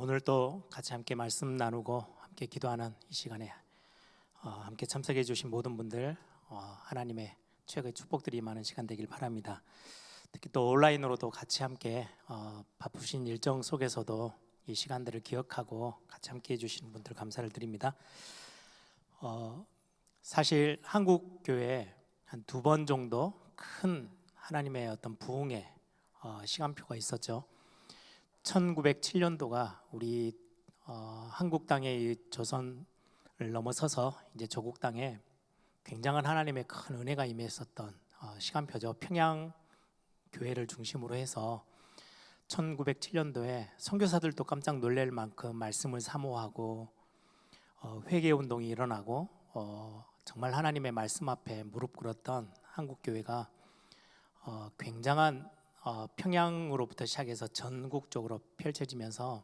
오늘 또 같이 함께 말씀 나누고 함께 기도하는 이 시간에 함께 참석해 주신 모든 분들 하나님의 최고의 축복들이 많은 시간 되길 바랍니다. 특히 또 온라인으로도 같이 함께 바쁘신 일정 속에서도 이 시간들을 기억하고 같이 함께 해주시는 분들 감사를 드립니다. 사실 한국 교회에 한 2번 정도 큰 하나님의 어떤 부흥의 시간표가 있었죠. 1907년도가 우리 한국 땅의 조선을 넘어서서 이제 조국 땅에 굉장한 하나님의 큰 은혜가 임했었던 시간표죠. 평양 교회를 중심으로 해서 1907년도에 선교사들도 깜짝 놀랄 만큼 말씀을 사모하고 회개 운동이 일어나고 정말 하나님의 말씀 앞에 무릎 꿇었던 한국 교회가 굉장한 평양으로부터 시작해서 전국적으로 펼쳐지면서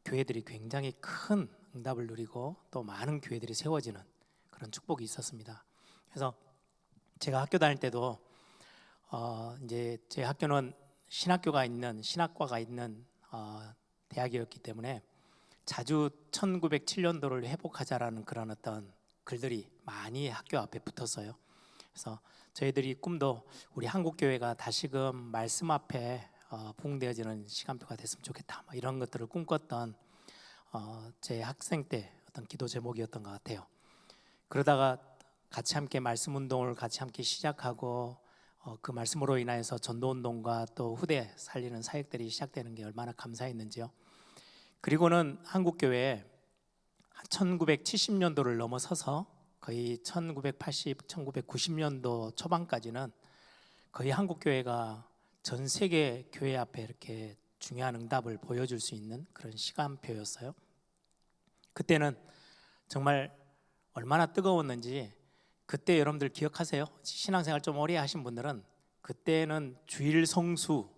교회들이 굉장히 큰 응답을 누리고 또 많은 교회들이 세워지는 그런 축복이 있었습니다. 그래서 제가 학교 다닐 때도 이제 제 학교는 신학과가 있는 대학이었기 때문에 자주 1907년도를 회복하자라는 그런 어떤 글들이 많이 학교 앞에 붙었어요. 그래서 저희들이 꿈도 우리 한국 교회가 다시금 말씀 앞에 부흥되어지는 시간표가 됐으면 좋겠다, 이런 것들을 꿈꿨던 제 학생 때 어떤 기도 제목이었던 것 같아요. 그러다가 같이 함께 말씀 운동을 같이 함께 시작하고 그 말씀으로 인하여서 전도 운동과 또 후대 살리는 사역들이 시작되는 게 얼마나 감사했는지요. 그리고는 한국 교회에 1970년도를 넘어서서 거의 1980, 1990년도 초반까지는 거의 한국 교회가 전 세계 교회 앞에 이렇게 중요한 응답을 보여줄 수 있는 그런 시간표였어요. 그때는 정말 얼마나 뜨거웠는지, 그때 여러분들 기억하세요? 신앙생활 좀 오래 하신 분들은 그때는 주일 성수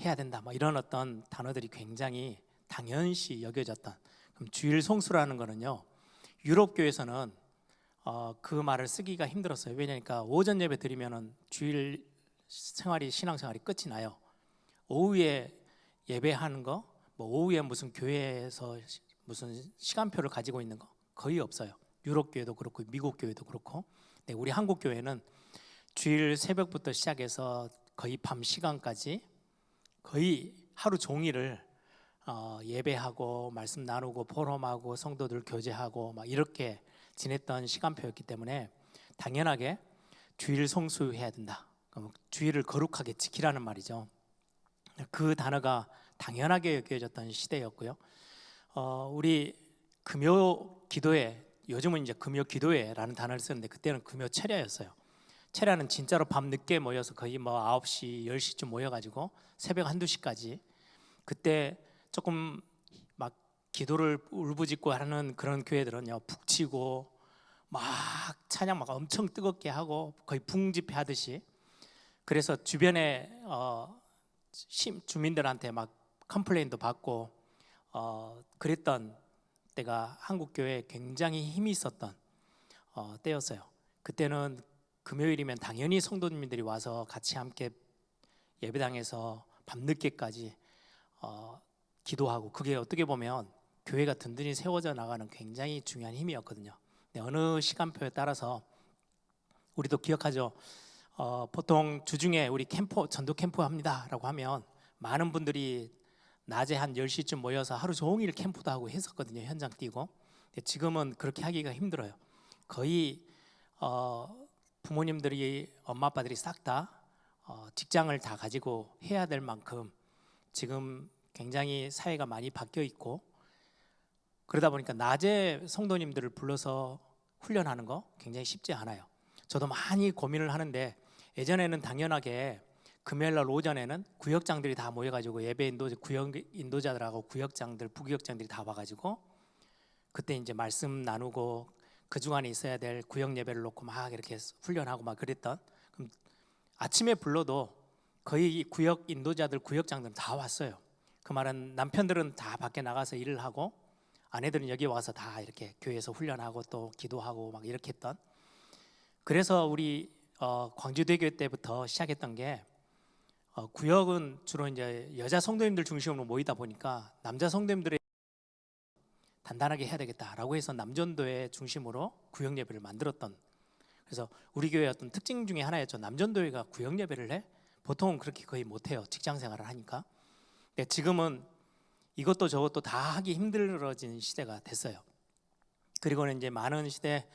해야 된다, 이런 어떤 단어들이 굉장히 당연시 여겨졌던. 그럼 주일 성수라는 거는요, 유럽 교회에서는 그 말을 쓰기가 힘들었어요. 왜냐니까 오전 예배 드리면은 주일 생활이, 신앙생활이 끝이 나요. 오후에 예배하는 거, 오후에 무슨 교회에서 무슨 시간표를 가지고 있는 거 거의 없어요. 유럽 교회도 그렇고 미국 교회도 그렇고. 근데 우리 한국 교회는 주일 새벽부터 시작해서 거의 밤 시간까지 거의 하루 종일을 예배하고 말씀 나누고 포럼하고 성도들 교제하고 이렇게 지냈던 시간표였기 때문에 당연하게 주일 성수해야 된다. 그럼 주일을 거룩하게 지키라는 말이죠. 그 단어가 당연하게 여겨졌던 시대였고요. 우리 금요 기도회, 요즘은 이제 금요 기도회라는 단어를 쓰는데 그때는 금요 철야였어요. 철야는 진짜로 밤 늦게 모여서 거의 9시, 10시쯤 모여가지고 새벽 1-2시까지, 그때 조금 막 기도를 울부짖고 하는 그런 교회들은요, 북치고 막 찬양 막 엄청 뜨겁게 하고 거의 붕집회 하듯이, 그래서 주변에 주민들한테 막 컴플레인도 받고 그랬던 때가 한국 교회에 굉장히 힘이 있었던 때였어요. 그때는 금요일이면 당연히 성도님들이 와서 같이 함께 예배당에서 밤늦게까지 기도하고, 그게 어떻게 보면 교회가 든든히 세워져 나가는 굉장히 중요한 힘이었거든요. 어느 시간표에 따라서 우리도 기억하죠. 보통 주중에 우리 전도 캠프 합니다 라고 하면 많은 분들이 낮에 한 10시쯤 모여서 하루 종일 캠프도 하고 했었거든요. 현장 뛰고. 근데 지금은 그렇게 하기가 힘들어요. 거의 부모님들이, 엄마 아빠들이 싹 다 직장을 다 가지고 해야 될 만큼 지금 굉장히 사회가 많이 바뀌어 있고, 그러다 보니까 낮에 성도님들을 불러서 훈련하는 거 굉장히 쉽지 않아요. 저도 많이 고민을 하는데, 예전에는 당연하게 금요일 날 오전에는 구역장들이 다 모여가지고 예배 구역 인도자들하고 구역장들, 부구역장들이 다 와가지고 그때 이제 말씀 나누고 그 중간에 있어야 될 구역 예배를 놓고 막 이렇게 훈련하고 막 그랬던. 그럼 아침에 불러도 거의 구역 인도자들, 구역장들은 다 왔어요. 그 말은 남편들은 다 밖에 나가서 일을 하고 아내들은 여기 와서 다 이렇게 교회에서 훈련하고 또 기도하고 막 이렇게 했던. 그래서 우리 광주대교 때부터 시작했던 게 구역은 주로 이제 여자 성도님들 중심으로 모이다 보니까 남자 성도님들의 단단하게 해야 되겠다라고 해서 남전도회 중심으로 구역 예배를 만들었던, 그래서 우리 교회 어떤 특징 중에 하나였죠. 남전도회가 구역 예배를 해? 보통은 그렇게 거의 못해요. 직장 생활을 하니까. 근데 지금은 이것도 저것도 다 하기 힘들어진 시대가 됐어요. 그리고는 이제 많은 시대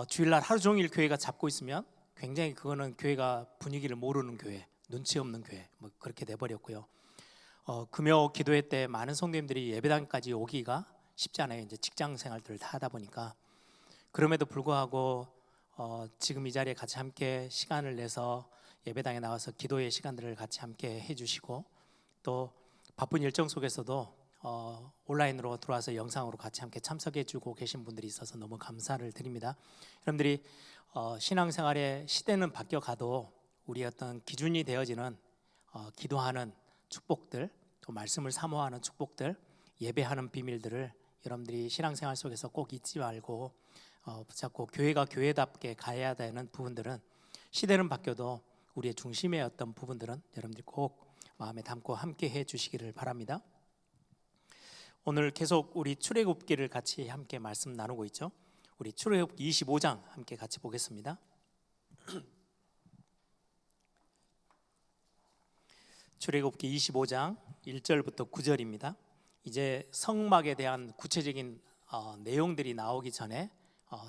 주일날 하루 종일 교회가 잡고 있으면 굉장히 그거는 교회가 분위기를 모르는 교회, 눈치 없는 교회 뭐 그렇게 돼버렸고요. 금요 기도회 때 많은 성도님들이 예배당까지 오기가 쉽지 않아요. 이제 직장 생활들을 다 하다 보니까. 그럼에도 불구하고 지금 이 자리에 같이 함께 시간을 내서 예배당에 나와서 기도의 시간들을 같이 함께 해주시고, 또 바쁜 일정 속에서도 온라인으로 들어와서 영상으로 같이 함께 참석해주고 계신 분들이 있어서 너무 감사를 드립니다. 여러분들이 신앙생활의 시대는 바뀌어가도 우리 어떤 기준이 되어지는 기도하는 축복들, 또 말씀을 사모하는 축복들, 예배하는 비밀들을 여러분들이 신앙생활 속에서 꼭 잊지 말고 붙잡고 교회가 교회답게 가야 되는 부분들은, 시대는 바뀌어도 우리의 중심의 어떤 부분들은 여러분들이 꼭 마음에 담고 함께 해 주시기를 바랍니다. 오늘 계속 우리 출애굽기를 같이 함께 말씀 나누고 있죠. 우리 출애굽기 25장 함께 같이 보겠습니다. 출애굽기 25장 1절부터 9절입니다. 이제 성막에 대한 구체적인 내용들이 나오기 전에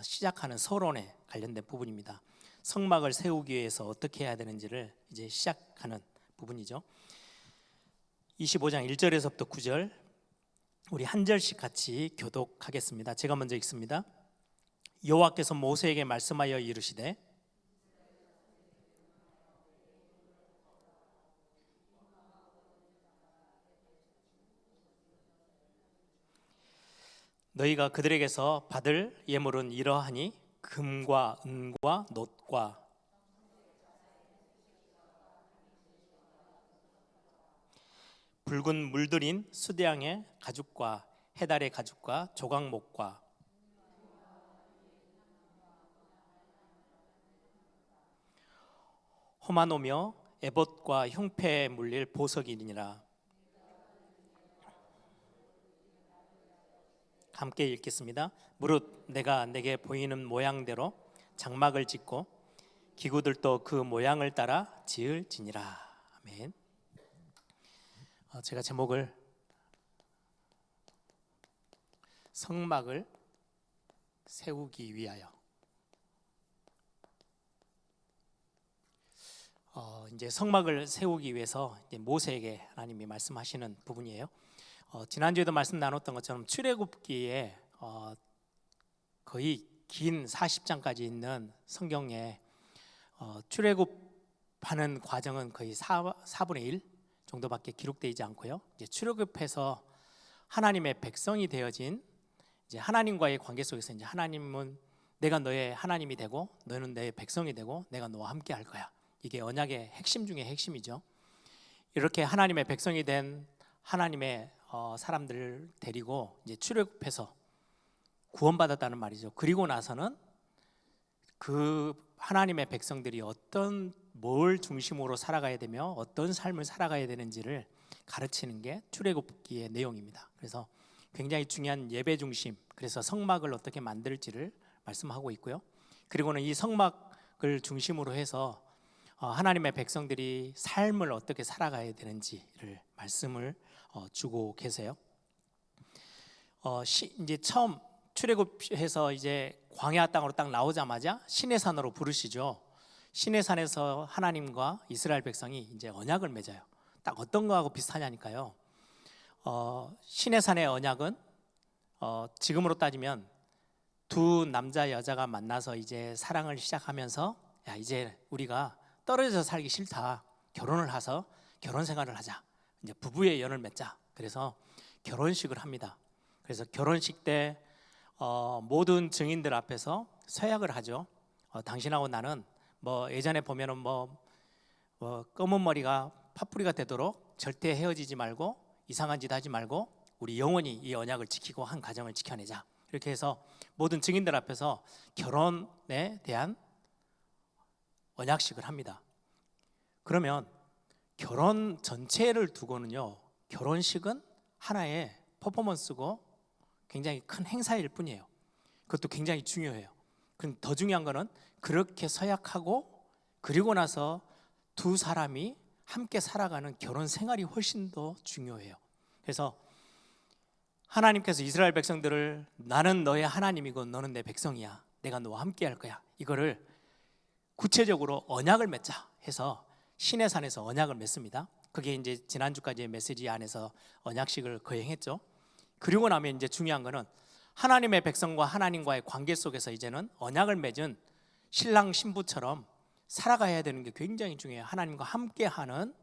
시작하는 서론에 관련된 부분입니다. 성막을 세우기 위해서 어떻게 해야 되는지를 이제 시작하는 부분이죠. 25장 1절에서부터 9절 우리 한 절씩 같이 교독하겠습니다. 제가 먼저 읽습니다. 여호와께서 모세에게 말씀하여 이르시되 너희가 그들에게서 받을 예물은 이러하니 금과 은과 놋과 붉은 물들인 수대양의 가죽과 해달의 가죽과 조각목과 호마노며 에봇과 흉패에 물릴 보석이니라. 함께 읽겠습니다. 무릇 내가 내게 보이는 모양대로 장막을 짓고 기구들도 그 모양을 따라 지을지니라. 아멘. 제가 제목을 성막을 세우기 위하여, 이제 성막을 세우기 위해서 이제 모세에게 하나님이 말씀하시는 부분이에요. 지난주에도 말씀 나눴던 것처럼 출애굽기에 거의 긴 40장까지 있는 성경에 출애굽하는 과정은 거의 4분의 1 정도밖에 기록되지 않고요. 이제 출애굽해서 하나님의 백성이 되어진 이제 하나님과의 관계 속에서 이제 하나님은 내가 너의 하나님이 되고 너는 내 백성이 되고 내가 너와 함께 할 거야. 이게 언약의 핵심 중에 핵심이죠. 이렇게 하나님의 백성이 된 하나님의 사람들을 데리고 이제 출애굽해서 구원받았다는 말이죠. 그리고 나서는 그 하나님의 백성들이 뭘 중심으로 살아가야 되며 어떤 삶을 살아가야 되는지를 가르치는 게 출애굽기의 내용입니다. 그래서 굉장히 중요한 예배 중심, 그래서 성막을 어떻게 만들지를 말씀하고 있고요. 그리고는 이 성막을 중심으로 해서 하나님의 백성들이 삶을 어떻게 살아가야 되는지를 말씀을 주고 계세요. 이제 처음 출애굽해서 이제 광야 땅으로 딱 나오자마자 시내산으로 부르시죠. 시내산에서 하나님과 이스라엘 백성이 이제 언약을 맺어요. 딱 어떤 거하고 비슷하냐니까요. 시내산의 언약은 지금으로 따지면 두 남자 여자가 만나서 이제 사랑을 시작하면서 야 이제 우리가 떨어져서 살기 싫다. 결혼을 해서 결혼 생활을 하자. 이제 부부의 연을 맺자. 그래서 결혼식을 합니다. 그래서 결혼식 때 모든 증인들 앞에서 서약을 하죠. 당신하고 나는 뭐 예전에 보면은 뭐 검은 머리가 팥뿌리가 되도록 절대 헤어지지 말고 이상한 짓 하지 말고 우리 영원히 이 언약을 지키고 한 가정을 지켜내자. 이렇게 해서 모든 증인들 앞에서 결혼에 대한 언약식을 합니다. 그러면 결혼 전체를 두고는요, 결혼식은 하나의 퍼포먼스고 굉장히 큰 행사일 뿐이에요. 그것도 굉장히 중요해요. 그럼 더 중요한 거는 그렇게 서약하고 그리고 나서 두 사람이 함께 살아가는 결혼 생활이 훨씬 더 중요해요. 그래서 하나님께서 이스라엘 백성들을 나는 너의 하나님이고 너는 내 백성이야, 내가 너와 함께 할 거야, 이거를 구체적으로 언약을 맺자 해서 시내산에서 언약을 맺습니다. 그게 이제 지난주까지의 메시지 안에서 언약식을 거행했죠. 그리고 나면 이제 중요한 거는 하나님의 백성과 하나님과의 관계 속에서 이제는 언약을 맺은 신랑 신부처럼 살아가야 되는 게 굉장히 중요해요. 하나님과 함께하는,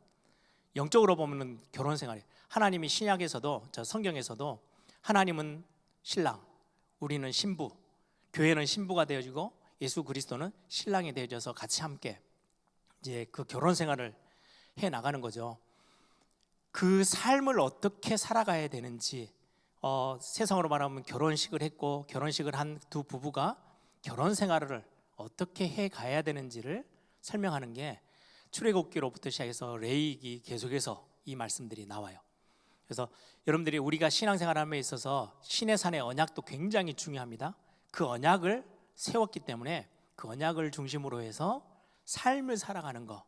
영적으로 보면 결혼 생활이에요. 하나님이 신약에서도, 저 성경에서도 하나님은 신랑, 우리는 신부, 교회는 신부가 되어지고 예수 그리스도는 신랑이 되어져서 같이 함께 이제 그 결혼 생활을 해 나가는 거죠. 그 삶을 어떻게 살아가야 되는지, 세상으로 말하면 결혼식을 했고 결혼식을 한 두 부부가 결혼 생활을 어떻게 해 가야 되는지를 설명하는 게 출애굽기로부터 시작해서 레위기 계속해서 이 말씀들이 나와요. 그래서 여러분들이 우리가 신앙생활함에 있어서 시내산의 언약도 굉장히 중요합니다. 그 언약을 세웠기 때문에 그 언약을 중심으로 해서 삶을 살아가는 거,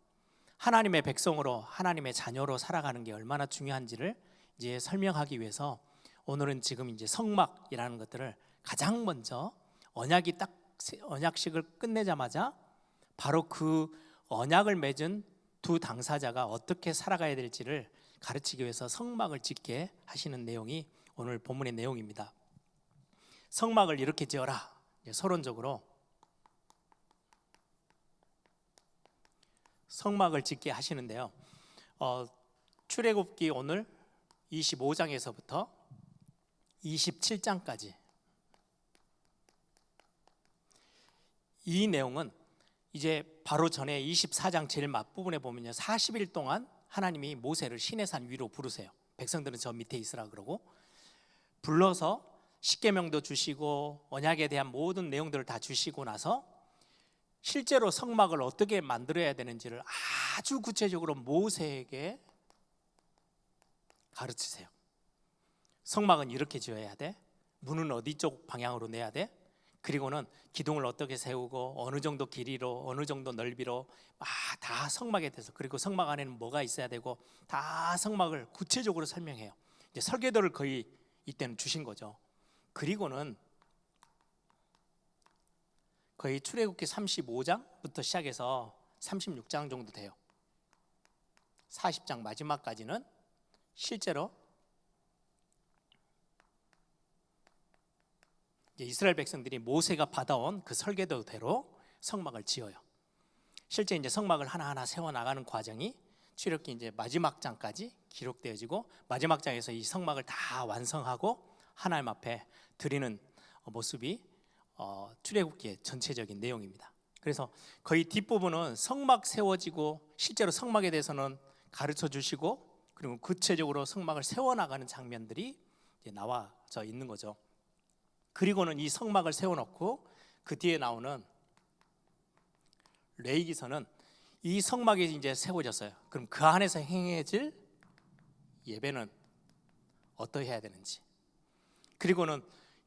하나님의 백성으로 하나님의 자녀로 살아가는 게 얼마나 중요한지를 이제 설명하기 위해서 오늘은 지금 이제 성막이라는 것들을 가장 먼저 언약이 딱 언약식을 끝내자마자 바로 그 언약을 맺은 두 당사자가 어떻게 살아가야 될지를 가르치기 위해서 성막을 짓게 하시는 내용이 오늘 본문의 내용입니다. 성막을 이렇게 지어라, 서론적으로 성막을 짓게 하시는데요. 출애굽기 오늘 25장에서부터 27장까지 이 내용은 이제 바로 전에 24장 제일 앞부분에 보면요, 40일 동안 하나님이 모세를 시내산 위로 부르세요. 백성들은 저 밑에 있으라 그러고 불러서 십계명도 주시고 언약에 대한 모든 내용들을 다 주시고 나서 실제로 성막을 어떻게 만들어야 되는지를 아주 구체적으로 모세에게 가르치세요. 성막은 이렇게 지어야 돼, 문은 어디 쪽 방향으로 내야 돼, 그리고는 기둥을 어떻게 세우고 어느 정도 길이로 어느 정도 넓이로 다 성막에 대해서, 그리고 성막 안에는 뭐가 있어야 되고 다 성막을 구체적으로 설명해요. 이제 설계도를 거의 이때는 주신 거죠. 그리고는 거의 출애굽기 35장부터 시작해서 36장 정도 돼요. 40장 마지막까지는 실제로 이스라엘 백성들이 모세가 받아온 그 설계도대로 성막을 지어요. 실제 이제 성막을 하나하나 세워 나가는 과정이 출애굽기 이제 마지막 장까지 기록되어지고 마지막 장에서 이 성막을 다 완성하고 하나님 앞에 드리는 모습이 출애굽기의 전체적인 내용입니다. 그래서 거의 뒷부분은 성막 세워지고 실제로 성막에 대해서는 가르쳐 주시고 그리고 구체적으로 성막을 세워 나가는 장면들이 이제 나와져 있는 거죠. 그리고는 이 성막을 세워놓고 그 뒤에 나오는 레위기서는 이 성막이 이제 세워졌어요. 그럼 그 안에서 행해질 예배는 어떻게 해야 되는지, 그리고는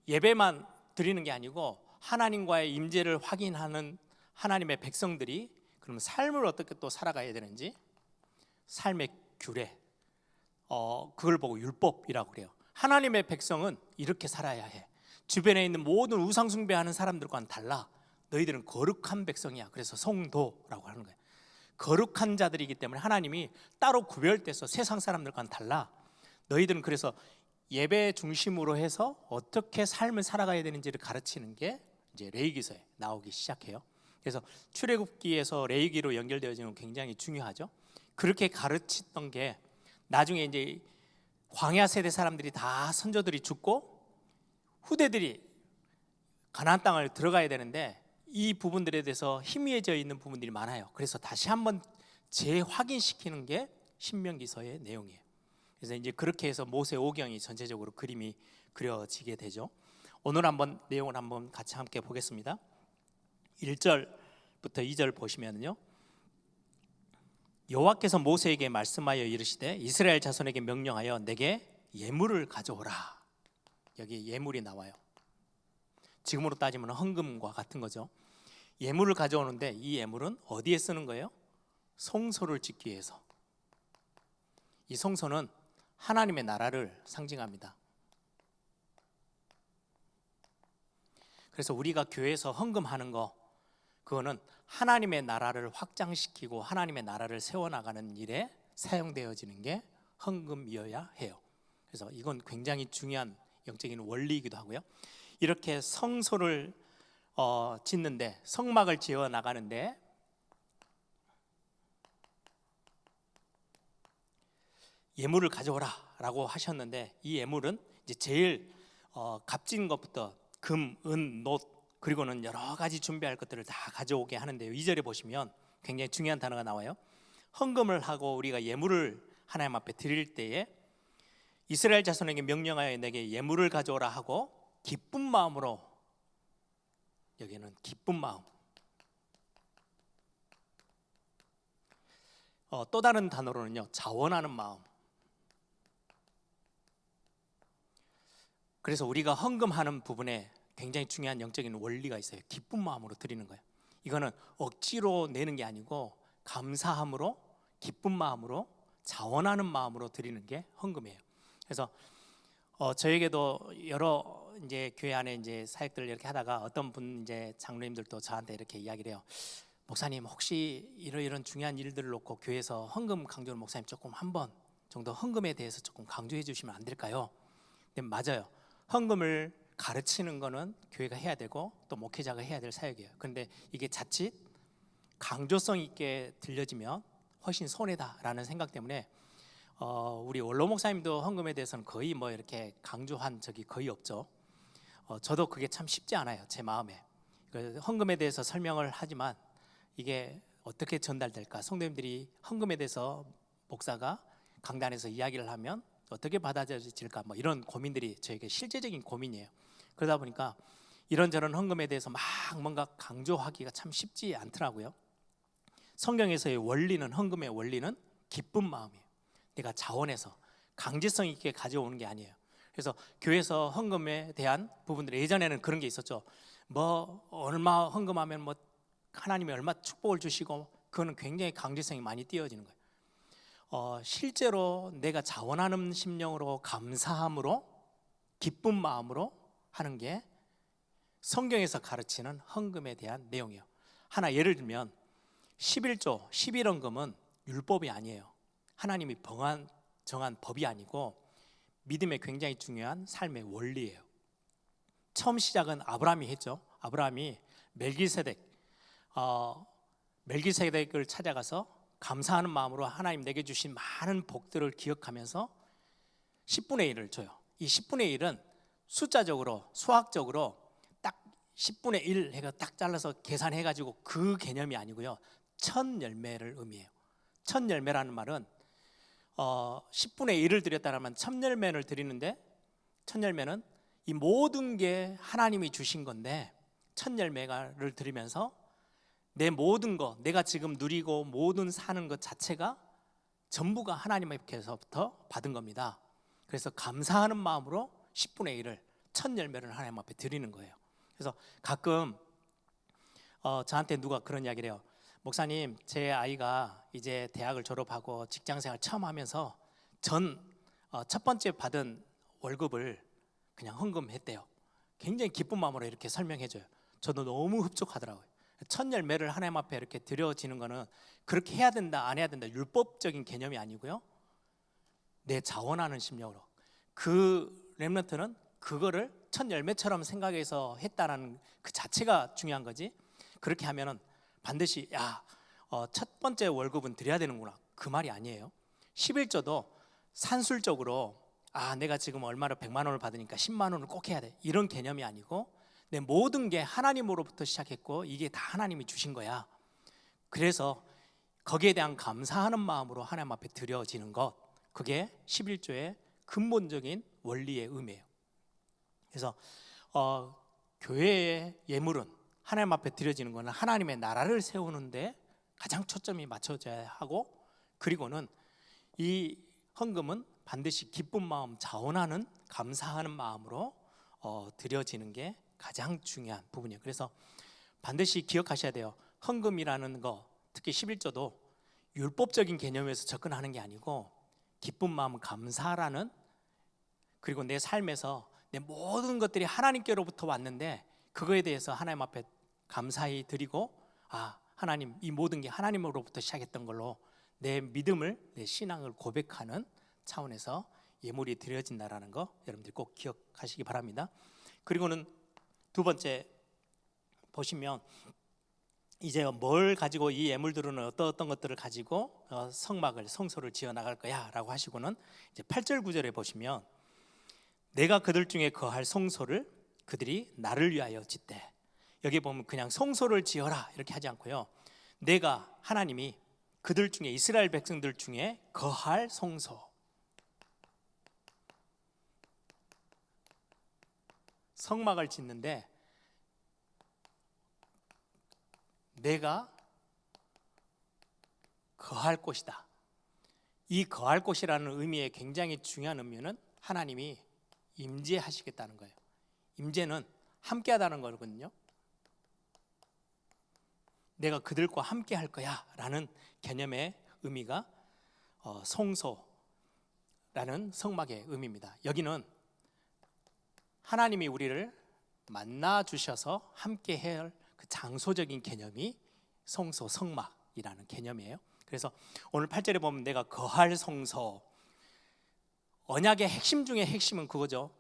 예배만 드리는 게 아니고 하나님과의 임재를 확인하는 하나님의 백성들이 그러면 삶을 어떻게 또 살아가야 되는지, 삶의 규례, 그걸 보고 율법이라고 그래요. 하나님의 백성은 이렇게 살아야 해. 주변에 있는 모든 우상 숭배하는 사람들과는 달라. 너희들은 거룩한 백성이야. 그래서 성도라고 하는 거예요. 거룩한 자들이기 때문에 하나님이 따로 구별돼서 세상 사람들과는 달라. 너희들은 그래서 예배 중심으로 해서 어떻게 삶을 살아가야 되는지를 가르치는 게 이제 레위기서에 나오기 시작해요. 그래서 출애굽기에서 레위기로 연결되어지는 건 굉장히 중요하죠. 그렇게 가르치던 게 나중에 이제 광야 세대 사람들이 다 선조들이 죽고 후대들이 가나안 땅을 들어가야 되는데 이 부분들에 대해서 희미해져 있는 부분들이 많아요. 그래서 다시 한번 재확인시키는 게 신명기서의 내용이에요. 그래서 이제 그렇게 해서 모세 오경이 전체적으로 그림이 그려지게 되죠. 오늘 한번 내용을 한번 같이 함께 보겠습니다. 1절부터 2절 보시면요, 여호와께서 모세에게 말씀하여 이르시되 이스라엘 자손에게 명령하여 내게 예물을 가져오라. 여기 예물이 나와요. 지금으로 따지면 헌금과 같은 거죠. 예물을 가져오는데 이 예물은 어디에 쓰는 거예요? 성소를 짓기 위해서. 이 성소는 하나님의 나라를 상징합니다. 그래서 우리가 교회에서 헌금하는 거, 그거는 하나님의 나라를 확장시키고 하나님의 나라를 세워나가는 일에 사용되어지는 게 헌금이어야 해요. 그래서 이건 굉장히 중요한 영적인 원리이기도 하고요. 이렇게 성소를 짓는데, 성막을 지어 나가는데 예물을 가져오라라고 하셨는데, 이 예물은 이제 제일 값진 것부터 금, 은, 놋, 그리고는 여러 가지 준비할 것들을 다 가져오게 하는데요. 2절에 보시면 굉장히 중요한 단어가 나와요. 헌금을 하고 우리가 예물을 하나님 앞에 드릴 때에 이스라엘 자손에게 명령하여 내게 예물을 가져오라 하고 기쁜 마음으로, 여기는 기쁜 마음, 또 다른 단어로는요, 자원하는 마음. 그래서 우리가 헌금하는 부분에 굉장히 중요한 영적인 원리가 있어요. 기쁜 마음으로 드리는 거예요. 이거는 억지로 내는 게 아니고 감사함으로, 기쁜 마음으로, 자원하는 마음으로 드리는 게 헌금이에요. 그래서 저에게도 여러 이제 교회 안에 이제 사역들을 이렇게 하다가 어떤 분 이제 장로님들도 저한테 이렇게 이야기를 해요. 목사님, 혹시 이런 중요한 일들을 놓고 교회에서 헌금 강조를 목사님 조금 한 번 정도 헌금에 대해서 조금 강조해 주시면 안 될까요? 근데 맞아요. 헌금을 가르치는 거는 교회가 해야 되고 또 목회자가 해야 될 사역이에요. 그런데 이게 자칫 강조성 있게 들려지면 훨씬 손해다라는 생각 때문에 우리 원로 목사님도 헌금에 대해서는 거의 뭐 이렇게 강조한 적이 거의 없죠. 저도 그게 참 쉽지 않아요, 제 마음에. 헌금에 대해서 설명을 하지만 이게 어떻게 전달될까? 성도님들이 헌금에 대해서 목사가 강단에서 이야기를 하면 어떻게 받아들여질까? 뭐 이런 고민들이 저에게 실제적인 고민이에요. 그러다 보니까 이런저런 헌금에 대해서 막 뭔가 강조하기가 참 쉽지 않더라고요. 성경에서의 원리는, 헌금의 원리는 기쁜 마음이에요. 내가 자원해서 강제성 있게 가져오는 게 아니에요. 그래서 교회에서 헌금에 대한 부분들, 예전에는 그런 게 있었죠. 뭐 얼마 헌금하면 뭐 하나님이 얼마 축복을 주시고, 그거는 굉장히 강제성이 많이 띄어지는 거예요. 실제로 내가 자원하는 심령으로, 감사함으로, 기쁜 마음으로 하는 게 성경에서 가르치는 헌금에 대한 내용이에요. 하나 예를 들면 11조 11헌금은 율법이 아니에요. 하나님이 정한 법이 아니고 믿음에 굉장히 중요한 삶의 원리예요. 처음 시작은 아브라함이 했죠. 아브라함이 멜기세덱을 찾아가서 감사하는 마음으로 하나님 내게 주신 많은 복들을 기억하면서 10분의 1을 줘요. 이 10분의 1은 숫자적으로, 수학적으로 딱 10분의 1 해가 딱 잘라서 계산해가지고 그 개념이 아니고요, 천 열매를 의미해요. 천 열매라는 말은 10분의 1을 드렸다면 천 열매를 드리는데, 천 열매는 이 모든 게 하나님이 주신 건데, 천 열매를 드리면서 내 모든 것, 내가 지금 누리고 모든 사는 것 자체가 전부가 하나님께서부터 받은 겁니다. 그래서 감사하는 마음으로 10분의 1을, 천 열매를 하나님 앞에 드리는 거예요. 그래서 가끔 저한테 누가 그런 이야기를 해요. 목사님, 제 아이가 이제 대학을 졸업하고 직장생활 처음 하면서 첫 번째 받은 월급을 그냥 헌금했대요. 굉장히 기쁜 마음으로 이렇게 설명해줘요. 저도 너무 흡족하더라고요. 천 열매를 하나님 앞에 이렇게 드려지는 거는 그렇게 해야 된다, 안 해야 된다, 율법적인 개념이 아니고요, 내 자원하는 심령으로. 그 렘넌트는 그거를 천 열매처럼 생각해서 했다라는 그 자체가 중요한 거지, 그렇게 하면은 반드시 첫 번째 월급은 드려야 되는구나, 그 말이 아니에요. 11조도 산술적으로 내가 지금 얼마로 100만 원을 받으니까 10만 원을 꼭 해야 돼, 이런 개념이 아니고 내 모든 게 하나님으로부터 시작했고 이게 다 하나님이 주신 거야. 그래서 거기에 대한 감사하는 마음으로 하나님 앞에 드려지는 것, 그게 11조의 근본적인 원리의 의미예요. 그래서 교회의 예물은, 하나님 앞에 드려지는 것은 하나님의 나라를 세우는데 가장 초점이 맞춰져야 하고, 그리고는 이 헌금은 반드시 기쁜 마음, 자원하는, 감사하는 마음으로 드려지는 게 가장 중요한 부분이에요. 그래서 반드시 기억하셔야 돼요. 헌금이라는 거, 특히 11조도 율법적인 개념에서 접근하는 게 아니고 기쁜 마음 감사라는, 그리고 내 삶에서 내 모든 것들이 하나님께로부터 왔는데 그거에 대해서 하나님 앞에 감사히 드리고, 하나님, 이 모든 게 하나님으로부터 시작했던 걸로 내 믿음을, 내 신앙을 고백하는 차원에서 예물이 드려진다라는 거 여러분들이 꼭 기억하시기 바랍니다. 그리고는 두 번째 보시면, 이제 뭘 가지고 이 예물들은 어떤 것들을 가지고 성소를 지어 나갈 거야 라고 하시고는, 이제 8절 9절에 보시면 내가 그들 중에 거할 성소를 그들이 나를 위하여 짓되, 여기 보면 그냥 성소를 지어라 이렇게 하지 않고요, 내가, 하나님이 그들 중에, 이스라엘 백성들 중에 거할 성소, 성막을 짓는데 내가 거할 곳이다. 이 거할 곳이라는 의미의 굉장히 중요한 의미는 하나님이 임재하시겠다는 거예요. 임재는 함께하다는 거거든요. 내가 그들과 함께 할 거야 라는 개념의 의미가 성소라는 성막의 의미입니다. 여기는 하나님이 우리를 만나 주셔서 함께 할 그 장소적인 개념이 성소, 성막이라는 개념이에요. 그래서 오늘 8절에 보면 내가 거할 성소, 언약의 핵심 중에 핵심은 그거죠.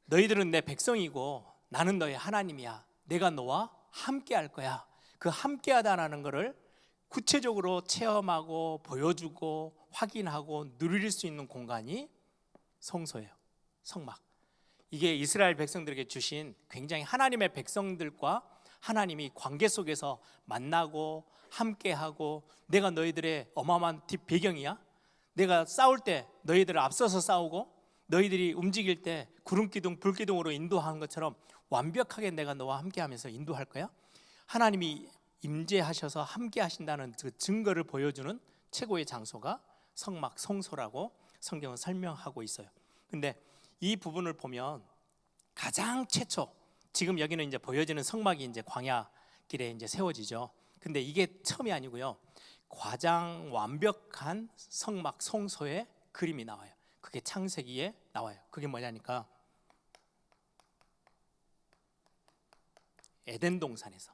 너희들은 내 백성이고 나는 너의 하나님이야. 내가 너와 함께 할 거야. 그 함께 하다라는 것을 구체적으로 체험하고 보여주고 확인하고 누릴 수 있는 공간이 성소예요. 성막. 이게 이스라엘 백성들에게 주신, 굉장히 하나님의 백성들과 하나님이 관계 속에서 만나고 함께하고, 내가 너희들의 어마어마한 뒷배경이야. 내가 싸울 때 너희들을 앞서서 싸우고, 너희들이 움직일 때 구름기둥 불기둥으로 인도하는 것처럼 완벽하게 내가 너와 함께하면서 인도할 거야. 하나님이 임재하셔서 함께 하신다는 그 증거를 보여주는 최고의 장소가 성막, 성소라고 성경은 설명하고 있어요. 근데 이 부분을 보면 가장 최초, 지금 여기는 이제 보여지는 성막이 이제 광야길에 이제 세워지죠. 근데 이게 처음이 아니고요, 가장 완벽한 성막, 성소의 그림이 나와요. 그게 창세기에 나와요. 그게 뭐냐니까, 에덴 동산에서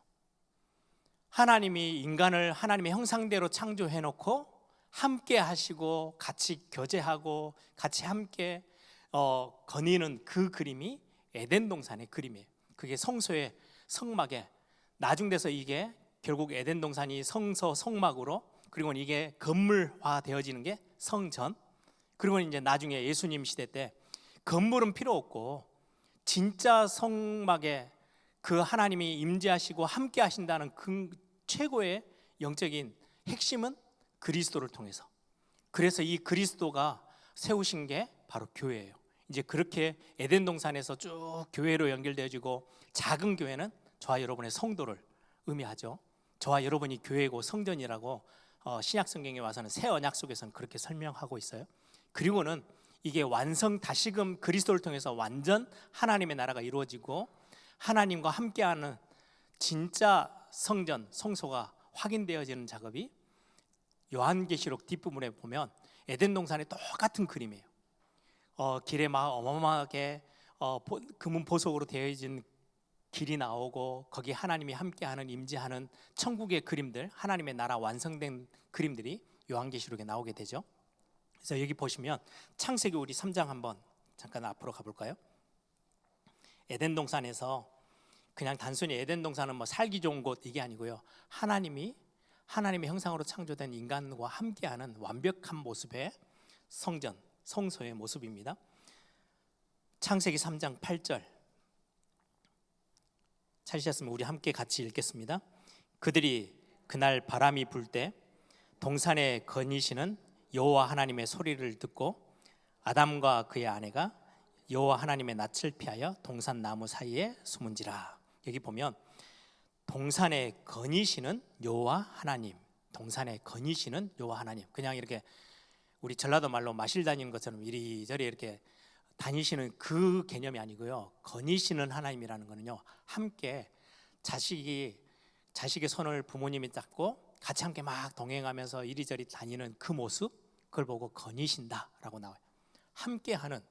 하나님이 인간을 하나님의 형상대로 창조해 놓고 함께 하시고 같이 교제하고 같이 함께 거니는 그 그림이 에덴 동산의 그림이에요. 그게 성소의 성막에 나중돼서 이게 결국 에덴 동산이 성소, 성막으로, 그리고 이게 건물화 되어지는 게 성전, 그리고 이제 나중에 예수님 시대 때 건물은 필요 없고 진짜 성막에 그 하나님이 임재하시고 함께 하신다는 그 최고의 영적인 핵심은 그리스도를 통해서, 그래서 이 그리스도가 세우신 게 바로 교회예요. 이제 그렇게 에덴 동산에서 쭉 교회로 연결되어지고, 작은 교회는 저와 여러분의 성도를 의미하죠. 저와 여러분이 교회고 성전이라고 신약 성경에 와서는 새 언약 속에서는 그렇게 설명하고 있어요. 그리고는 이게 완성, 다시금 그리스도를 통해서 완전 하나님의 나라가 이루어지고 하나님과 함께하는 진짜 성전, 성소가 확인되어지는 작업이 요한계시록 뒷부분에 보면 에덴 동산의 똑같은 그림이에요. 길에 막 어마어마하게 금은 보석으로 되어진 길이 나오고, 거기 하나님이 함께하는, 임재하는 천국의 그림들, 하나님의 나라 완성된 그림들이 요한계시록에 나오게 되죠. 그래서 여기 보시면 창세기 우리 3장 한번 잠깐 앞으로 가볼까요? 에덴 동산에서 그냥 단순히 에덴 동산은 뭐 살기 좋은 곳 이게 아니고요, 하나님의 형상으로 창조된 인간과 함께하는 완벽한 모습의 성전, 성소의 모습입니다. 창세기 3장 8절 찾으셨으면 우리 함께 같이 읽겠습니다. 그들이 그날 바람이 불 때 동산에 거니시는 여호와 하나님의 소리를 듣고 아담과 그의 아내가 여호와 하나님의 낯을 피하여 동산 나무 사이에 숨은지라. 여기 보면 동산에 거니시는 여호와 하나님, 동산에 거니시는 여호와 하나님, 그냥 이렇게 우리 전라도 말로 마실 다니는 것처럼 이리저리 이렇게 다니시는 그 개념이 아니고요. 거니시는 하나님이라는 거는요, 함께 자식의 손을 부모님이 잡고 같이 함께 막 동행하면서 이리저리 다니는 그 모습, 그걸 보고 거니신다라고 나와요. 함께하는,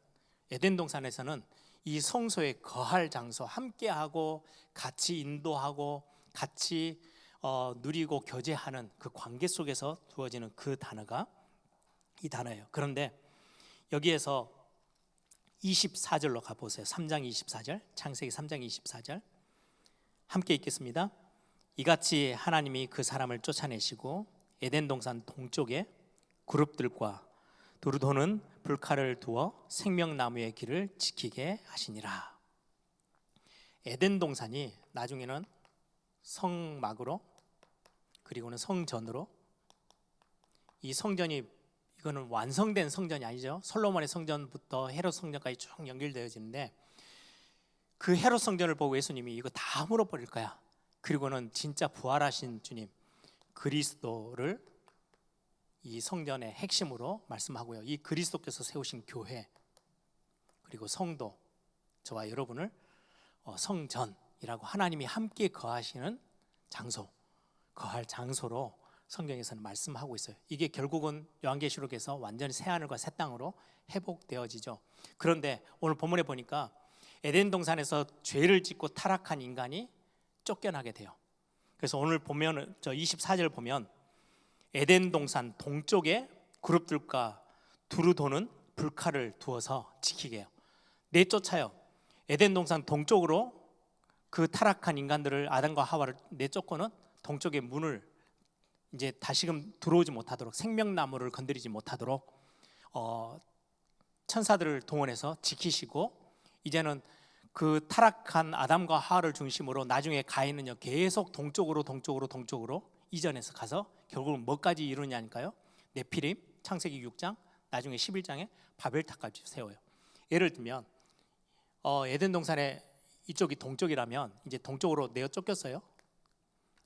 에덴 동산에서는 이 성소에 거할 장소, 함께하고 같이 인도하고 같이 누리고 교제하는 그 관계 속에서 두어지는 그 단어가 이 단어예요. 그런데 여기에서 24절로 가보세요. 3장 24절, 창세기 3장 24절 함께 읽겠습니다. 이같이 하나님이 그 사람을 쫓아내시고 에덴 동산 동쪽에 그룹들과 두루 도는 불칼을 두어 생명나무의 길을 지키게 하시니라. 에덴 동산이 나중에는 성막으로, 그리고는 성전으로, 이 성전이, 이거는 완성된 성전이 아니죠. 솔로몬의 성전부터 헤롯 성전까지 쭉 연결되어지는데, 그 헤롯 성전을 보고 예수님이 이거 다 물어버릴 거야. 그리고는 진짜 부활하신 주님 그리스도를 이 성전의 핵심으로 말씀하고요. 이 그리스도께서 세우신 교회, 그리고 성도, 저와 여러분을 성전이라고, 하나님이 함께 거하시는 장소, 거할 장소로 성경에서는 말씀하고 있어요. 이게 결국은 요한계시록에서 완전히 새 하늘과 새 땅으로 회복되어지죠. 그런데 오늘 본문에 보니까 에덴 동산에서 죄를 짓고 타락한 인간이 쫓겨나게 돼요. 그래서 오늘 보면 저 24절 보면 에덴 동산 동쪽에 그룹들과 두루 도는 불칼을 두어서 지키게 해요. 내쫓아요. 에덴 동산 동쪽으로 그 타락한 인간들을, 아담과 하와를 내쫓고는 동쪽의 문을 이제 다시금 들어오지 못하도록, 생명나무를 건드리지 못하도록 천사들을 동원해서 지키시고, 이제는 그 타락한 아담과 하와를 중심으로 나중에 가인은요 계속 동쪽으로 이전해서 가서 결국은 뭐까지 이루냐니까요. 네피림, 창세기 6장, 나중에 11장에 바벨탑까지 세워요. 예를 들면 에덴 동산에 이쪽이 동쪽이라면 이제 동쪽으로 내어 쫓겼어요.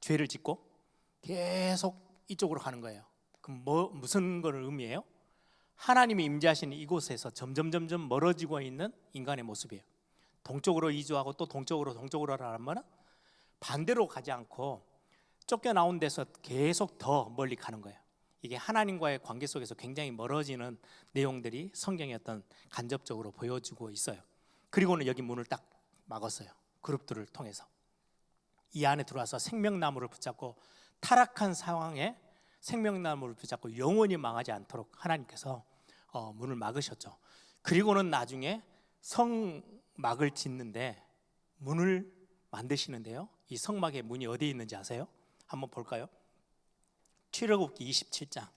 죄를 짓고 계속 이쪽으로 가는 거예요. 그럼 무슨 걸 의미해요? 하나님이 임재하시는 이곳에서 점점 멀어지고 있는 인간의 모습이에요. 동쪽으로 이주하고 또 동쪽으로 하면 반대로 가지 않고 쫓겨나온 데서 계속 더 멀리 가는 거예요. 이게 하나님과의 관계 속에서 굉장히 멀어지는 내용들이 성경에 어떤 간접적으로 보여주고 있어요. 그리고는 여기 문을 딱 막았어요. 그룹들을 통해서 이 안에 들어와서 생명나무를 붙잡고, 타락한 상황에 생명나무를 붙잡고 영원히 망하지 않도록 하나님께서 문을 막으셨죠. 그리고는 나중에 성막을 짓는데 문을 만드시는데요, 이 성막의 문이 어디에 있는지 아세요? 한번 볼까요? 출애굽기 27장,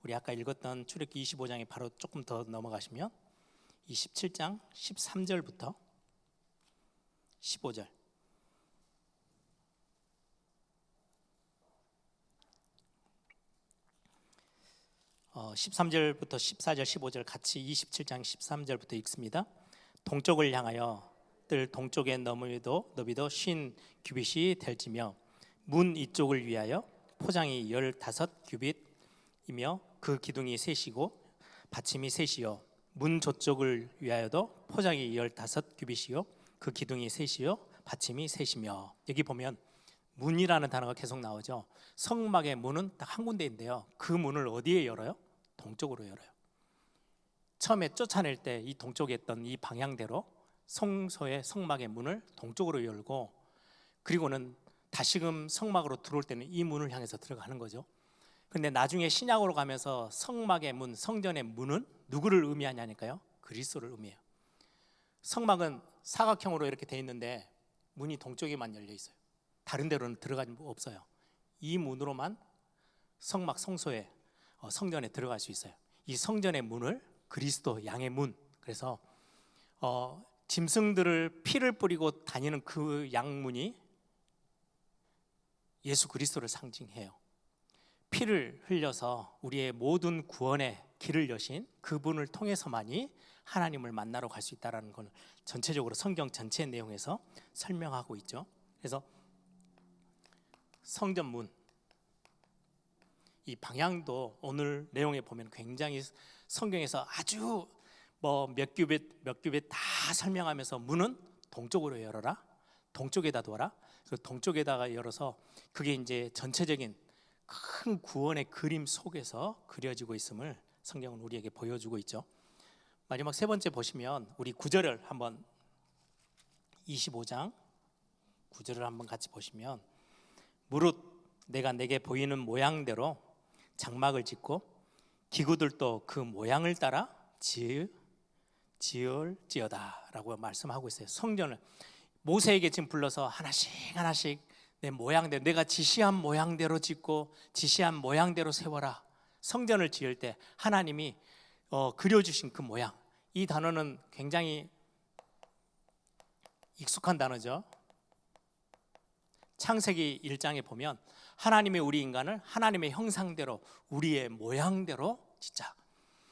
우리 아까 읽었던 출애굽기 25장에 바로 조금 더 넘어가시면 27장 13절부터 15절, 13절부터 14절 15절 같이 27장 13절부터 읽습니다. 동쪽을 향하여 뜰 동쪽의 너비도 50규빗이 될지며 문 이쪽을 위하여 포장이 15규빗이며 그 기둥이 셋이고 받침이 셋이요, 문 저쪽을 위하여도 포장이 15규빗이요 그 기둥이 셋이요 받침이 셋이며. 여기 보면 문이라는 단어가 계속 나오죠. 성막의 문은 딱 한 군데인데요, 그 문을 어디에 열어요? 동쪽으로 열어요. 처음에 쫓아낼 때 이 동쪽에 있던 이 방향대로 성소의 성막의 문을 동쪽으로 열고, 그리고는 다시금 성막으로 들어올 때는 이 문을 향해서 들어가는 거죠. 근데 나중에 신약으로 가면서 성막의 문, 성전의 문은 누구를 의미하냐니까요, 그리스도를 의미해요. 성막은 사각형으로 이렇게 돼 있는데 문이 동쪽에만 열려 있어요. 다른 데로는 들어가지 없어요. 이 문으로만 성막, 성소에, 성전에 들어갈 수 있어요. 이 성전의 문을 그리스도 양의 문, 그래서 짐승들을 피를 뿌리고 다니는 그 양문이 예수 그리스도를 상징해요. 피를 흘려서 우리의 모든 구원의 길을 여신 그분을 통해서만이 하나님을 만나러 갈 수 있다는 걸 전체적으로 성경 전체 내용에서 설명하고 있죠. 그래서 성전문, 이 방향도 오늘 내용에 보면 굉장히 성경에서 아주 뭐 몇 규빗 다 설명하면서 문은 동쪽으로 열어라, 동쪽에다 두어라. 그 동쪽에다가 열어서 그게 이제 전체적인 큰 구원의 그림 속에서 그려지고 있음을 성경은 우리에게 보여주고 있죠. 마지막 세 번째 보시면 우리 9절을 한번 25장 9절을 한번 같이 보시면 무릇 내가 내게 보이는 모양대로 장막을 짓고 기구들도 그 모양을 따라 지을지어다라고 말씀하고 있어요. 성전을 모세에게 지금 불러서 하나씩 하나씩 내 모양대로, 내가 지시한 모양대로 짓고 지시한 모양대로 세워라. 성전을 지을 때 하나님이 그려주신 그 모양, 이 단어는 굉장히 익숙한 단어죠. 창세기 1장에 보면 하나님의 우리 인간을 하나님의 형상대로 우리의 모양대로 짓자.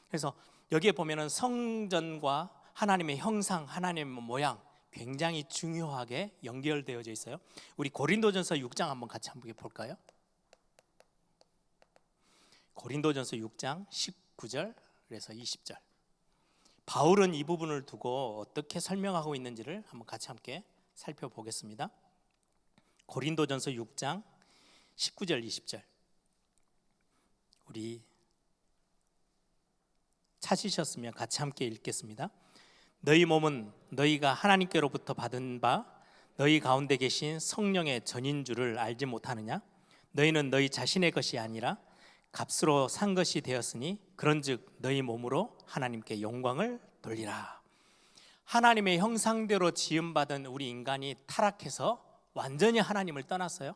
그래서 여기에 보면은 성전과 하나님의 형상, 하나님의 모양 굉장히 중요하게 연결되어져 있어요. 우리 고린도전서 6장 한번 같이 한번 볼까요? 고린도전서 6장 19절에서 20절. 바울은 이 부분을 두고 어떻게 설명하고 있는지를 한번 같이 함께 살펴보겠습니다. 고린도전서 6장 19절 20절. 우리 찾으셨으면 같이 함께 읽겠습니다. 너희 몸은 너희가 하나님께로부터 받은 바 너희 가운데 계신 성령의 전인 줄을 알지 못하느냐? 너희는 너희 자신의 것이 아니라 값으로 산 것이 되었으니 그런즉 너희 몸으로 하나님께 영광을 돌리라. 하나님의 형상대로 지음받은 우리 인간이 타락해서 완전히 하나님을 떠났어요.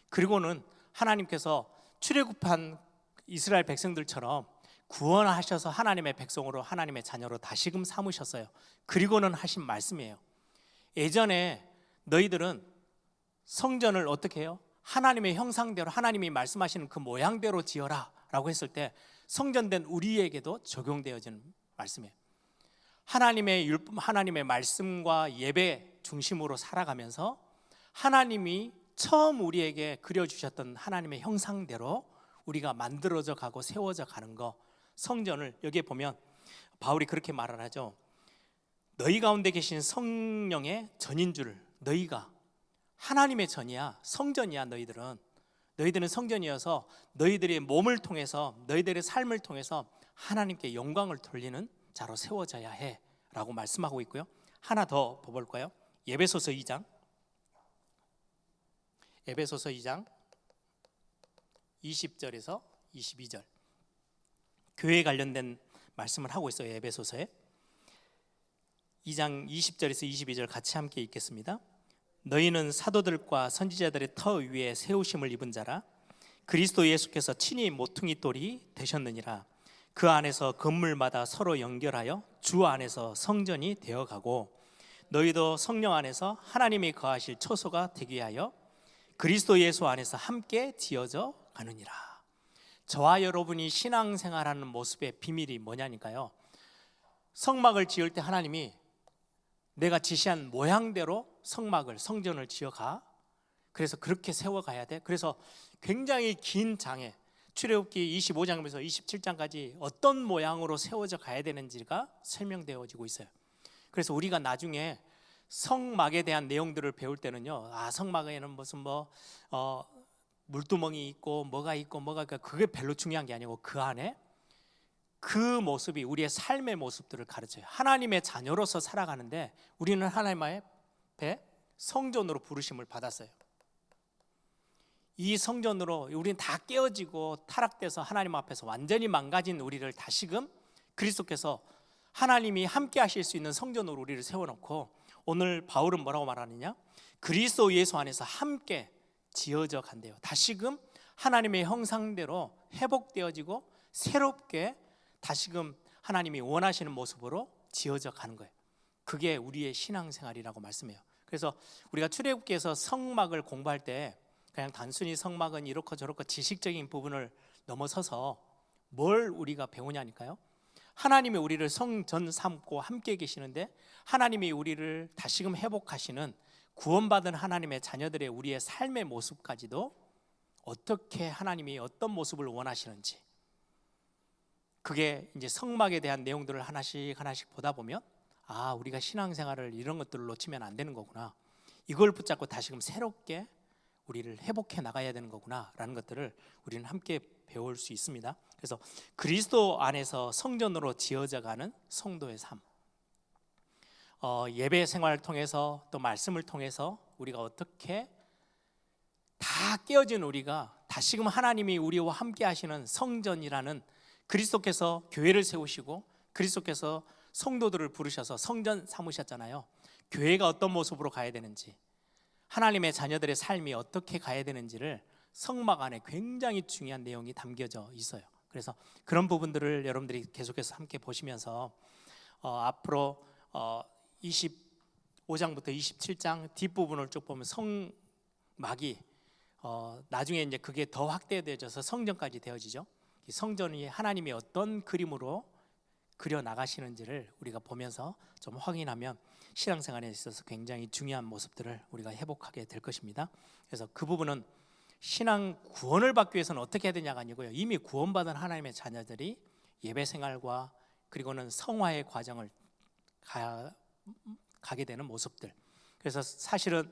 그리고는 하나님께서 출애굽한 이스라엘 백성들처럼 구원하셔서 하나님의 백성으로 하나님의 자녀로 다시금 삼으셨어요. 그리고는 하신 말씀이에요. 예전에 너희들은 성전을 어떻게 해요? 하나님의 형상대로, 하나님이 말씀하시는 그 모양대로 지어라 라고 했을 때 성전된 우리에게도 적용되어지는 말씀이에요. 하나님의 율법, 하나님의 말씀과 예배 중심으로 살아가면서 하나님이 처음 우리에게 그려주셨던 하나님의 형상대로 우리가 만들어져 가고 세워져 가는 거, 성전을 여기에 보면 바울이 그렇게 말을 하죠. 너희 가운데 계신 성령의 전인 줄, 너희가 하나님의 전이야, 성전이야. 너희들은 성전이어서 너희들의 몸을 통해서, 너희들의 삶을 통해서 하나님께 영광을 돌리는 자로 세워져야 해 라고 말씀하고 있고요. 하나 더 볼까요? 에베소서 2장 20절에서 22절. 교회에 관련된 말씀을 하고 있어요. 에베소서에 2장 20절에서 22절 같이 함께 읽겠습니다. 너희는 사도들과 선지자들의 터 위에 세우심을 입은 자라. 그리스도 예수께서 친히 모퉁이 돌이 되셨느니라. 그 안에서 건물마다 서로 연결하여 주 안에서 성전이 되어가고 너희도 성령 안에서 하나님이 거하실 처소가 되게 하여 그리스도 예수 안에서 함께 지어져 가느니라. 저와 여러분이 신앙생활하는 모습의 비밀이 뭐냐니까요. 성막을 지을 때 하나님이 내가 지시한 모양대로 성막을, 성전을 지어가. 그래서 그렇게 세워가야 돼. 그래서 굉장히 긴 장에 출애굽기 25장에서 27장까지 어떤 모양으로 세워져 가야 되는지가 설명되어지고 있어요. 그래서 우리가 나중에 성막에 대한 내용들을 배울 때는요, 성막에는 무슨 물두멍이 있고 뭐가 그게 별로 중요한 게 아니고 그 안에 그 모습이 우리의 삶의 모습들을 가르쳐요. 하나님의 자녀로서 살아가는데 우리는 하나님의 성전으로 부르심을 받았어요. 이 성전으로 우리는 다 깨어지고 타락돼서 하나님 앞에서 완전히 망가진 우리를 다시금 그리스도께서 하나님이 함께 하실 수 있는 성전으로 우리를 세워놓고 오늘 바울은 뭐라고 말하느냐? 그리스도 예수 안에서 함께 지어져 간대요. 다시금 하나님의 형상대로 회복되어지고 새롭게 다시금 하나님이 원하시는 모습으로 지어져 가는 거예요. 그게 우리의 신앙생활이라고 말씀해요. 그래서 우리가 출애굽기에서 성막을 공부할 때 그냥 단순히 성막은 이렇고 저렇고 지식적인 부분을 넘어서서 뭘 우리가 배우냐니까요. 하나님이 우리를 성전 삼고 함께 계시는데 하나님이 우리를 다시금 회복하시는 구원받은 하나님의 자녀들의 우리의 삶의 모습까지도 어떻게 하나님이 어떤 모습을 원하시는지 그게 이제 성막에 대한 내용들을 하나씩 하나씩 보다 보면 우리가 신앙생활을 이런 것들을 놓치면 안 되는 거구나, 이걸 붙잡고 다시금 새롭게 우리를 회복해 나가야 되는 거구나라는 것들을 우리는 함께 배울 수 있습니다. 그래서 그리스도 안에서 성전으로 지어져가는 성도의 삶, 예배 생활을 통해서 또 말씀을 통해서 우리가 어떻게 다 깨어진 우리가 다시금 하나님이 우리와 함께 하시는 성전이라는, 그리스도께서 교회를 세우시고 그리스도께서 성도들을 부르셔서 성전 삼으셨잖아요. 교회가 어떤 모습으로 가야 되는지, 하나님의 자녀들의 삶이 어떻게 가야 되는지를 성막 안에 굉장히 중요한 내용이 담겨져 있어요. 그래서 그런 부분들을 여러분들이 계속해서 함께 보시면서 앞으로 25장부터 27장 뒷부분을 쭉 보면 성막이 나중에 이제 그게 더 확대되어져서 성전까지 되어지죠. 이 성전이 하나님이 어떤 그림으로 그려 나가시는지를 우리가 보면서 좀 확인하면 신앙생활에 있어서 굉장히 중요한 모습들을 우리가 회복하게 될 것입니다. 그래서 그 부분은 신앙 구원을 받기 위해서는 어떻게 해야 되냐가 아니고요, 이미 구원받은 하나님의 자녀들이 예배 생활과 그리고는 성화의 과정을 가게 되는 모습들. 그래서 사실은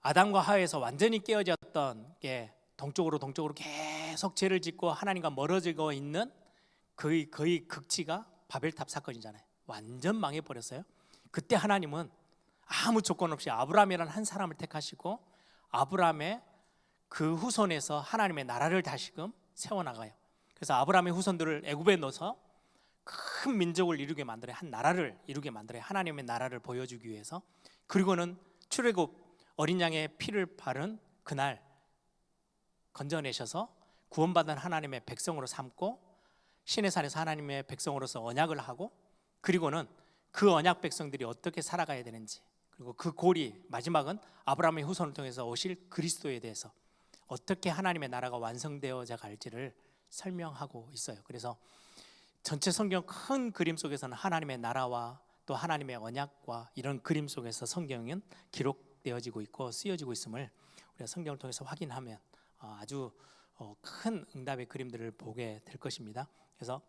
아담과 하와에서 완전히 깨어졌던 게 동쪽으로 계속 죄를 짓고 하나님과 멀어지고 있는 거의 극치가 바벨탑 사건이잖아요. 완전 망해버렸어요. 그때 하나님은 아무 조건 없이 아브라함이라는 한 사람을 택하시고 아브라함의 그 후손에서 하나님의 나라를 다시금 세워나가요. 그래서 아브라함의 후손들을 애굽에 넣어서 큰 민족을 이루게 만들어요. 한 나라를 이루게 만들어요. 하나님의 나라를 보여주기 위해서. 그리고는 출애굽 어린 양의 피를 바른 그날 건져내셔서 구원받은 하나님의 백성으로 삼고 신의 산에서 하나님의 백성으로서 언약을 하고, 그리고는 그 언약 백성들이 어떻게 살아가야 되는지, 그리고 그 골이 마지막은 아브라함의 후손을 통해서 오실 그리스도에 대해서 어떻게 하나님의 나라가 완성되어져 갈지를 설명하고 있어요. 그래서 전체 성경 큰 그림 속에서는 하나님의 나라와 또 하나님의 언약과 이런 그림 속에서 성경은 기록되어지고 있고 쓰여지고 있음을 우리가 성경을 통해서 확인하면 아주 큰 응답의 그림들을 보게 될 것입니다. 그래서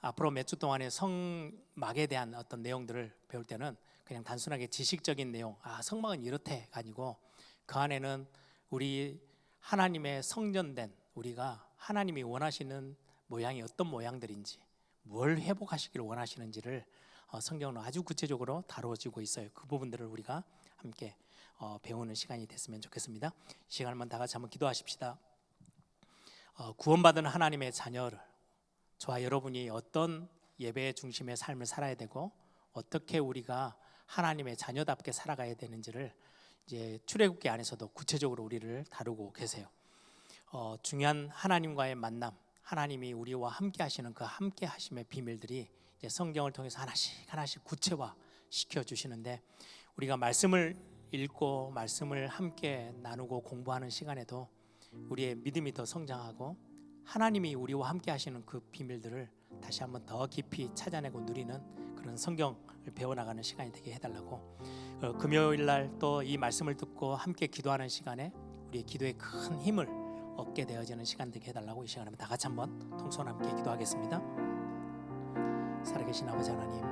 앞으로 몇 주 동안의 성막에 대한 어떤 내용들을 배울 때는 그냥 단순하게 지식적인 내용, 성막은 이렇대가 아니고 그 안에는 우리 하나님의 성전된 우리가 하나님이 원하시는 모양이 어떤 모양들인지, 뭘 회복하시기를 원하시는지를 성경은 아주 구체적으로 다뤄지고 있어요. 그 부분들을 우리가 함께 배우는 시간이 됐으면 좋겠습니다. 이 시간만 다 같이 한번 기도하십시다. 구원받은 하나님의 자녀를, 저와 여러분이 어떤 예배 중심의 삶을 살아야 되고 어떻게 우리가 하나님의 자녀답게 살아가야 되는지를 이제 출애굽기 안에서도 구체적으로 우리를 다루고 계세요. 중요한 하나님과의 만남, 하나님이 우리와 함께 하시는 그 함께 하심의 비밀들이 이제 성경을 통해서 하나씩 구체화 시켜 주시는데, 우리가 말씀을 읽고 말씀을 함께 나누고 공부하는 시간에도 우리의 믿음이 더 성장하고 하나님이 우리와 함께 하시는 그 비밀들을 다시 한번 더 깊이 찾아내고 누리는 그런 성경을 배워나가는 시간이 되게 해달라고, 금요일 날 또 이 말씀을 듣고 함께 기도하는 시간에 우리의 기도에 큰 힘을 얻게 되어지는 시간 되게 해달라고, 이 시간에 다 같이 한번 통성 함께 기도하겠습니다. 살아계신 아버지 하나님,